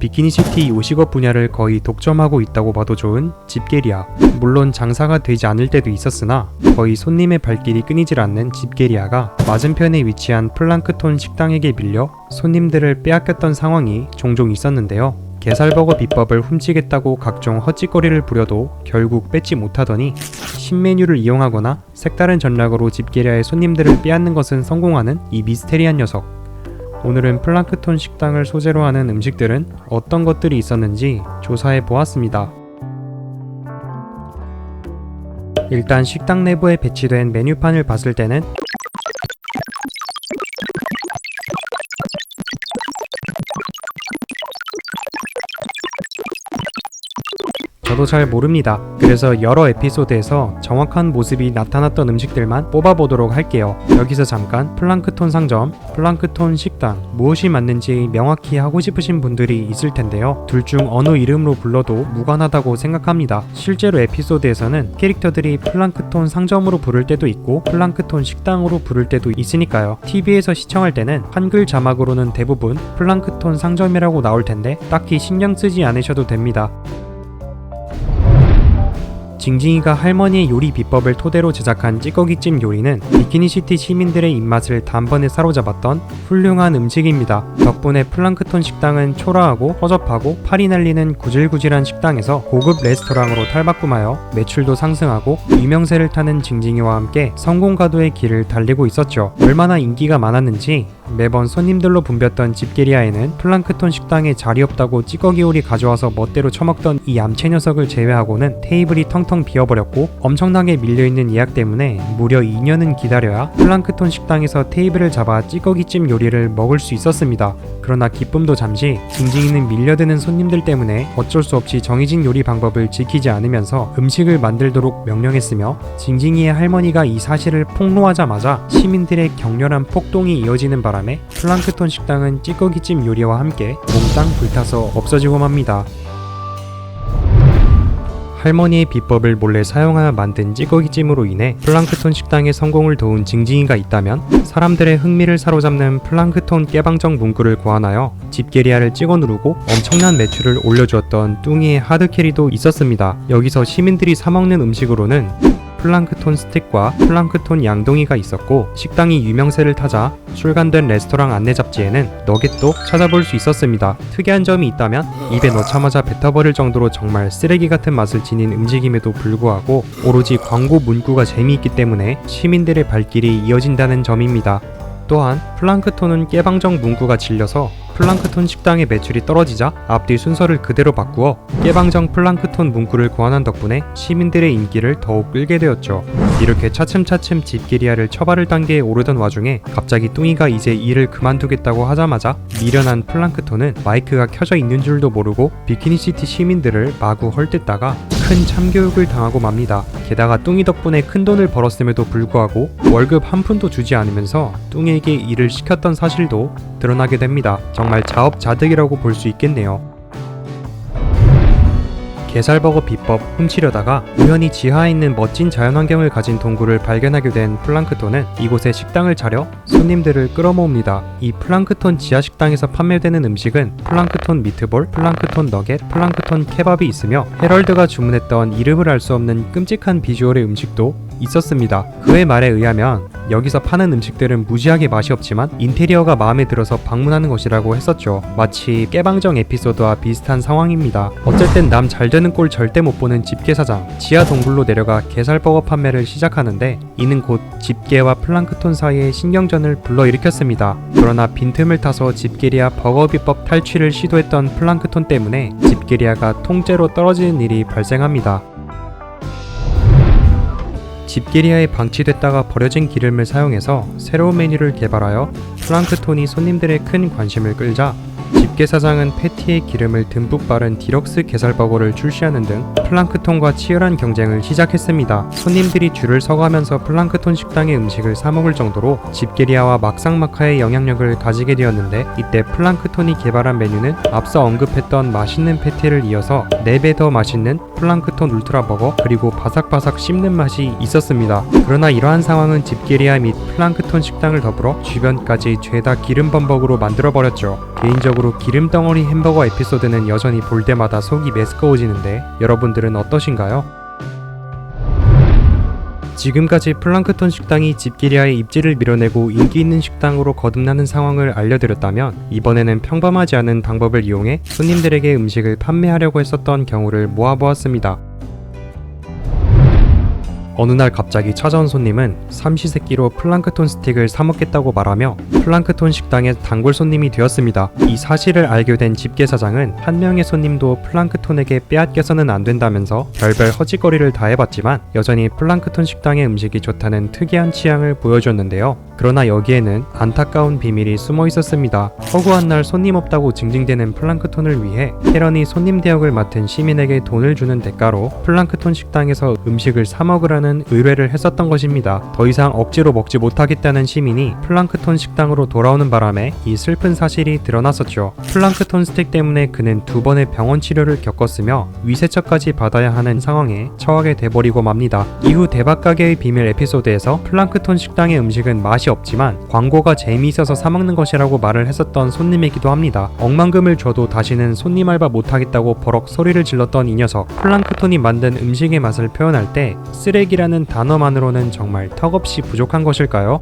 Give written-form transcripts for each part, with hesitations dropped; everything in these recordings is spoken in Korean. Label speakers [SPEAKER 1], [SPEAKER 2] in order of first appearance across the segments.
[SPEAKER 1] 비키니시티 요식업 분야를 거의 독점하고 있다고 봐도 좋은 집게리아. 물론 장사가 되지 않을 때도 있었으나 거의 손님의 발길이 끊이질 않는 집게리아가 맞은편에 위치한 플랑크톤 식당에게 밀려 손님들을 빼앗겼던 상황이 종종 있었는데요. 게살버거 비법을 훔치겠다고 각종 헛짓거리를 부려도 결국 뺏지 못하더니 신메뉴를 이용하거나 색다른 전략으로 집게리아의 손님들을 빼앗는 것은 성공하는 이 미스테리한 녀석. 오늘은 플랑크톤 식당을 소재로 하는 음식들은 어떤 것들이 있었는지 조사해 보았습니다. 일단 식당 내부에 배치된 메뉴판을 봤을 때는 저도 잘 모릅니다. 그래서 여러 에피소드에서 정확한 모습이 나타났던 음식들만 뽑아보도록 할게요. 여기서 잠깐 플랑크톤 상점, 플랑크톤 식당, 무엇이 맞는지 명확히 하고 싶으신 분들이 있을 텐데요. 둘 중 어느 이름으로 불러도 무관하다고 생각합니다. 실제로 에피소드에서는 캐릭터들이 플랑크톤 상점으로 부를 때도 있고 플랑크톤 식당으로 부를 때도 있으니까요. TV에서 시청할 때는 한글 자막으로는 대부분 플랑크톤 상점이라고 나올 텐데 딱히 신경 쓰지 않으셔도 됩니다. 징징이가 할머니의 요리 비법을 토대로 제작한 찌꺼기찜 요리는 비키니시티 시민들의 입맛을 단번에 사로잡았던 훌륭한 음식입니다. 덕분에 플랑크톤 식당은 초라하고 허접하고 팔이 날리는 구질구질한 식당에서 고급 레스토랑으로 탈바꿈하여 매출도 상승하고 유명세를 타는 징징이와 함께 성공가도의 길을 달리고 있었죠. 얼마나 인기가 많았는지 매번 손님들로 붐볐던 집게리아에는 플랑크톤 식당에 자리 없다고 찌꺼기 요리 가져와서 멋대로 처먹던 이 얌체 녀석을 제외하고는 테이블이 텅텅 비어버렸고 엄청나게 밀려있는 예약 때문에 무려 2년은 기다려야 플랑크톤 식당에서 테이블을 잡아 찌꺼기찜 요리를 먹을 수 있었습니다. 그러나 기쁨도 잠시 징징이는 밀려드는 손님들 때문에 어쩔 수 없이 정해진 요리 방법을 지키지 않으면서 음식을 만들도록 명령했으며 징징이의 할머니가 이 사실을 폭로하자마자 시민들의 격렬한 폭동이 이어지는 바람에 플랑크톤 식당은 찌꺼기찜 요리와 함께 몽땅 불타서 없어지고 맙니다. 할머니의 비법을 몰래 사용하여 만든 찌꺼기찜으로 인해 플랑크톤 식당의 성공을 도운 징징이가 있다면 사람들의 흥미를 사로잡는 플랑크톤 깨방정 문구를 고안하여 집게리아를 찍어 누르고 엄청난 매출을 올려주었던 뚱이의 하드캐리도 있었습니다. 여기서 시민들이 사먹는 음식으로는 플랑크톤 스틱과 플랑크톤 양동이가 있었고 식당이 유명세를 타자 출간된 레스토랑 안내 잡지에는 너겟도 찾아볼 수 있었습니다. 특이한 점이 있다면 입에 넣자마자 뱉어버릴 정도로 정말 쓰레기 같은 맛을 지닌 음식임에도 불구하고 오로지 광고 문구가 재미있기 때문에 시민들의 발길이 이어진다는 점입니다. 또한 플랑크톤은 깨방정 문구가 질려서 플랑크톤 식당의 매출이 떨어지자 앞뒤 순서를 그대로 바꾸어 깨방정 플랑크톤 문구를 고안한 덕분에 시민들의 인기를 더욱 끌게 되었죠. 이렇게 차츰차츰 집게리아를 처바를 단계에 오르던 와중에 갑자기 뚱이가 이제 일을 그만두겠다고 하자마자 미련한 플랑크톤은 마이크가 켜져 있는 줄도 모르고 비키니시티 시민들을 마구 헐뜯다가 큰 참교육을 당하고 맙니다. 게다가 뚱이 덕분에 큰돈을 벌었음에도 불구하고 월급 한 푼도 주지 않으면서 뚱이에게 일을 시켰던 사실도 드러나게 됩니다. 정말 자업자득이라고 볼 수 있겠네요. 게살버거 비법 훔치려다가 우연히 지하에 있는 멋진 자연환경을 가진 동굴을 발견하게 된 플랑크톤은 이곳에 식당을 차려 손님들을 끌어모읍니다. 이 플랑크톤 지하 식당에서 판매되는 음식은 플랑크톤 미트볼, 플랑크톤 너겟, 플랑크톤 케밥이 있으며 헤럴드가 주문했던 이름을 알 수 없는 끔찍한 비주얼의 음식도 있었습니다. 그의 말에 의하면 여기서 파는 음식들은 무지하게 맛이 없지만 인테리어가 마음에 들어서 방문하는 것이라고 했었죠. 마치 깨방정 에피소드와 비슷한 상황입니다. 어쨌든 남 잘되는 꼴 절대 못 보는 집게 사장, 지하 동굴로 내려가 게살버거 판매를 시작하는데 이는 곧 집게와 플랑크톤 사이의 신경전을 불러일으켰습니다. 그러나 빈틈을 타서 집게리아 버거 비법 탈취를 시도했던 플랑크톤 때문에 집게리아가 통째로 떨어지는 일이 발생합니다. 집게리아에 방치됐다가 버려진 기름을 사용해서 새로운 메뉴를 개발하여 플랑크톤이 손님들의 큰 관심을 끌자 집게 사장은 패티에 기름을 듬뿍 바른 디럭스 게살버거를 출시하는 등 플랑크톤과 치열한 경쟁을 시작했습니다. 손님들이 줄을 서가면서 플랑크톤 식당의 음식을 사먹을 정도로 집게리아와 막상막하의 영향력을 가지게 되었는데 이때 플랑크톤이 개발한 메뉴는 앞서 언급했던 맛있는 패티를 이어서 4배 더 맛있는 플랑크톤 울트라버거 그리고 바삭바삭 씹는 맛이 있었습니다. 그러나 이러한 상황은 집게리아 및 플랑크톤 식당을 더불어 주변까지 죄다 기름범벅으로 만들어버렸죠. 개인적으로 참고로 기름덩어리 햄버거 에피소드는 여전히 볼 때마다 속이 메스꺼워지는데 여러분들은 어떠신가요? 지금까지 플랑크톤 식당이 집게리아의 입지를 밀어내고 인기 있는 식당으로 거듭나는 상황을 알려드렸다면, 이번에는 평범하지 않은 방법을 이용해 손님들에게 음식을 판매하려고 했었던 경우를 모아보았습니다. 어느 날 갑자기 찾아온 손님은 삼시세끼로 플랑크톤 스틱을 사먹겠다고 말하며 플랑크톤 식당의 단골 손님이 되었습니다. 이 사실을 알게 된 집게 사장은 한 명의 손님도 플랑크톤에게 빼앗겨서는 안 된다면서 별별 허짓거리를 다 해봤지만 여전히 플랑크톤 식당의 음식이 좋다는 특이한 취향을 보여줬는데요. 그러나 여기에는 안타까운 비밀이 숨어 있었습니다. 허구한 날 손님 없다고 징징대는 플랑크톤을 위해 캐런이 손님 대역을 맡은 시민에게 돈을 주는 대가로 플랑크톤 식당에서 음식을 사 먹으라는 의뢰를 했었던 것입니다. 더 이상 억지로 먹지 못하겠다는 시민이 플랑크톤 식당으로 돌아오는 바람에 이 슬픈 사실이 드러났었죠. 플랑크톤 스틱 때문에 그는 2번의 병원 치료를 겪었으며 위세처까지 받아야 하는 상황에 처하게 돼버리고 맙니다. 이후 대박가게의 비밀 에피소드에서 플랑크톤 식당의 음식은 맛이 없지만 광고가 재미있어서 사먹는 것이라고 말을 했었던 손님이기도 합니다. 억만금을 줘도 다시는 손님 알바 못하겠다고 버럭 소리를 질렀던 이 녀석. 플랑크톤이 만든 음식의 맛을 표현할 때 쓰레기라는 단어만으로는 정말 턱없이 부족한 것일까요?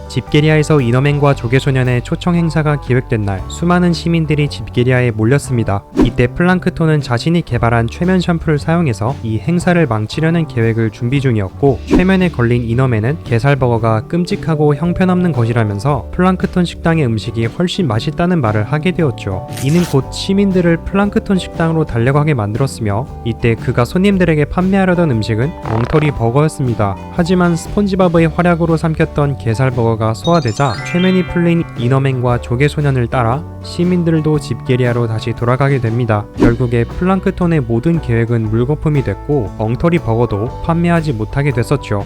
[SPEAKER 1] 집게리아에서 이너맨과 조개소년의 초청 행사가 기획된 날, 수많은 시민들이 집게리아에 몰렸습니다. 이때 플랑크톤은 자신이 개발한 최면 샴푸를 사용해서 이 행사를 망치려는 계획을 준비 중이었고, 최면에 걸린 이너맨은 게살버거가 끔찍하고 형편없는 것이라면서 플랑크톤 식당의 음식이 훨씬 맛있다는 말을 하게 되었죠. 이는 곧 시민들을 플랑크톤 식당으로 달려가게 만들었으며, 이때 그가 손님들에게 판매하려던 음식은 엉터리 버거였습니다. 하지만 스폰지밥의 활약으로 삼켰던 게살버거가 소화되자 최면이 풀린 이너맨과 조개소년을 따라 시민들도 집게리아로 다시 돌아가게 됩니다. 결국에 플랑크톤의 모든 계획은 물거품이 됐고 엉터리 버거도 판매하지 못하게 됐었죠.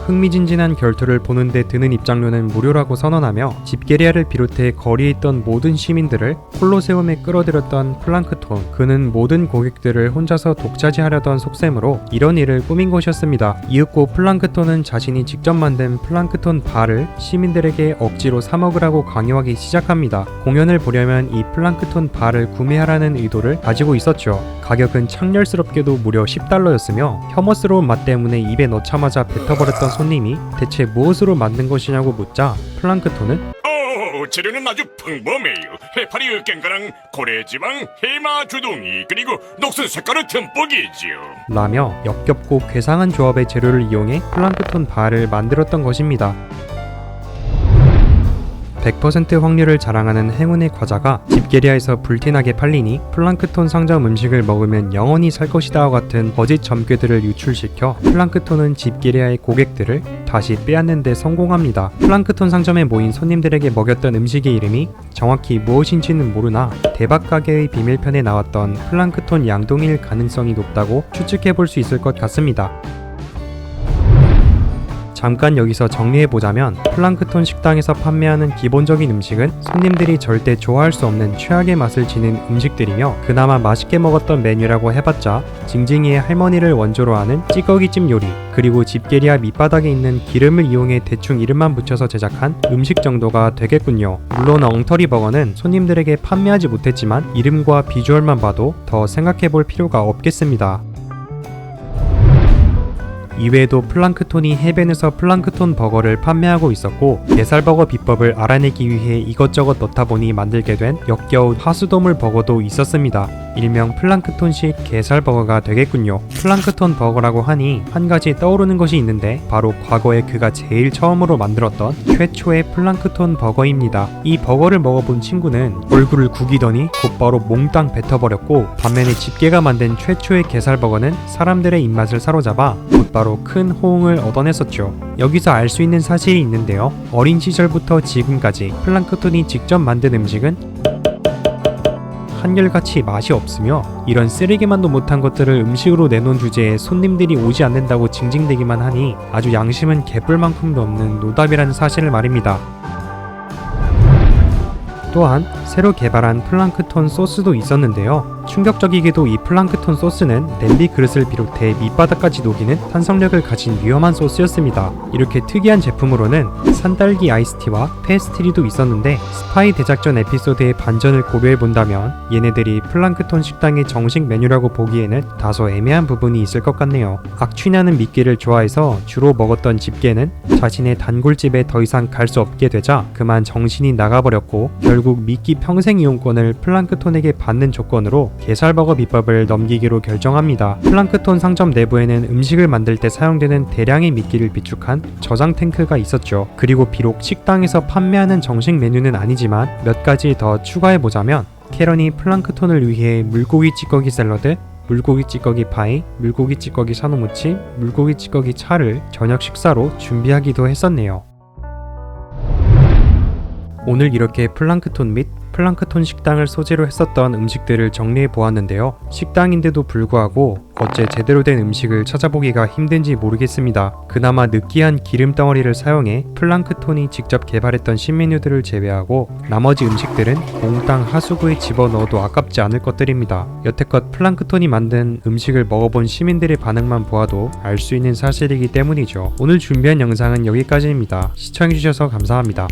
[SPEAKER 1] 흥미진진한 결투를 보는데 드는 입장료는 무료라고 선언하며 집게리아를 비롯해 거리에 있던 모든 시민들을 콜로세움에 끌어들였던 플랑크톤. 그는 모든 고객들을 혼자서 독차지하려던 속셈으로 이런 일을 꾸민 것이었습니다. 이윽고 플랑크톤은 자신이 직접 만든 플랑크톤 바를 시민들에게 억지로 사먹으라고 강요하기 시작합니다. 공연을 보려면 이 플랑크톤 바를 구매하라는 의도를 가지고 있었죠. 가격은 창렬스럽게도 무려 $10였으며 혐오스러운 맛 때문에 입에 넣자마자 뱉어버렸던 손님이 대체 무엇으로 만든 것이냐고 묻자 플랑크톤은
[SPEAKER 2] 재료는 아주 평범해요. 해파리 으깬가랑 고래지방, 해마 주둥이, 그리고 녹슨 색깔의 듬뿍이지요
[SPEAKER 1] 라며 역겹고 괴상한 조합의 재료를 이용해 플랑크톤 바를 만들었던 것입니다. 100% 확률을 자랑하는 행운의 과자가 집게리아에서 불티나게 팔리니 플랑크톤 상점 음식을 먹으면 영원히 살 것이다와 같은 거짓 점괘들을 유출시켜 플랑크톤은 집게리아의 고객들을 다시 빼앗는 데 성공합니다. 플랑크톤 상점에 모인 손님들에게 먹였던 음식의 이름이 정확히 무엇인지는 모르나 대박가게의 비밀편에 나왔던 플랑크톤 양동이일 가능성이 높다고 추측해볼 수 있을 것 같습니다. 잠깐 여기서 정리해보자면 플랑크톤 식당에서 판매하는 기본적인 음식은 손님들이 절대 좋아할 수 없는 최악의 맛을 지닌 음식들이며 그나마 맛있게 먹었던 메뉴라고 해봤자 징징이의 할머니를 원조로 하는 찌꺼기찜 요리, 그리고 집게리아 밑바닥에 있는 기름을 이용해 대충 이름만 붙여서 제작한 음식 정도가 되겠군요. 물론 엉터리 버거는 손님들에게 판매하지 못했지만 이름과 비주얼만 봐도 더 생각해볼 필요가 없겠습니다. 이외에도 플랑크톤이 해변에서 플랑크톤 버거를 판매하고 있었고 게살버거 비법을 알아내기 위해 이것저것 넣다 보니 만들게 된 역겨운 하수도물 버거도 있었습니다. 일명 플랑크톤식 게살버거가 되겠군요. 플랑크톤 버거라고 하니 한 가지 떠오르는 것이 있는데 바로 과거에 그가 제일 처음으로 만들었던 최초의 플랑크톤 버거입니다. 이 버거를 먹어본 친구는 얼굴을 구기더니 곧바로 몽땅 뱉어버렸고, 반면에 집게가 만든 최초의 게살버거는 사람들의 입맛을 사로잡아 곧바로 큰 호응을 얻어냈었죠. 여기서 알 수 있는 사실이 있는데요. 어린 시절부터 지금까지 플랑크톤이 직접 만든 음식은 한결같이 맛이 없으며 이런 쓰레기만도 못한 것들을 음식으로 내놓은 주제에 손님들이 오지 않는다고 징징대기만 하니 아주 양심은 개뿔만큼도 없는 노답이라는 사실을 말입니다. 또한 새로 개발한 플랑크톤 소스도 있었는데요. 충격적이게도 이 플랑크톤 소스는 냄비 그릇을 비롯해 밑바닥까지 녹이는 탄성력을 가진 위험한 소스였습니다. 이렇게 특이한 제품으로는 산딸기 아이스티와 페스트리도 있었는데 스파이 대작전 에피소드의 반전을 고려해본다면 얘네들이 플랑크톤 식당의 정식 메뉴라고 보기에는 다소 애매한 부분이 있을 것 같네요. 악취나는 미끼를 좋아해서 주로 먹었던 집게는 자신의 단골집에 더 이상 갈 수 없게 되자 그만 정신이 나가버렸고 결국 미끼 평생 이용권을 플랑크톤에게 받는 조건으로 게살버거 비법을 넘기기로 결정합니다. 플랑크톤 상점 내부에는 음식을 만들 때 사용되는 대량의 미끼를 비축한 저장 탱크가 있었죠. 그리고 비록 식당에서 판매하는 정식 메뉴는 아니지만 몇 가지 더 추가해보자면 캐런이 플랑크톤을 위해 물고기 찌꺼기 샐러드, 물고기 찌꺼기 파이, 물고기 찌꺼기 산호무치, 물고기 찌꺼기 차를 저녁 식사로 준비하기도 했었네요. 오늘 이렇게 플랑크톤 및 플랑크톤 식당을 소재로 했었던 음식들을 정리해 보았는데요. 식당인데도 불구하고 어째 제대로 된 음식을 찾아보기가 힘든지 모르겠습니다. 그나마 느끼한 기름 덩어리를 사용해 플랑크톤이 직접 개발했던 신메뉴들을 제외하고 나머지 음식들은 몽땅 하수구에 집어넣어도 아깝지 않을 것들입니다. 여태껏 플랑크톤이 만든 음식을 먹어본 시민들의 반응만 보아도 알 수 있는 사실이기 때문이죠. 오늘 준비한 영상은 여기까지입니다. 시청해주셔서 감사합니다.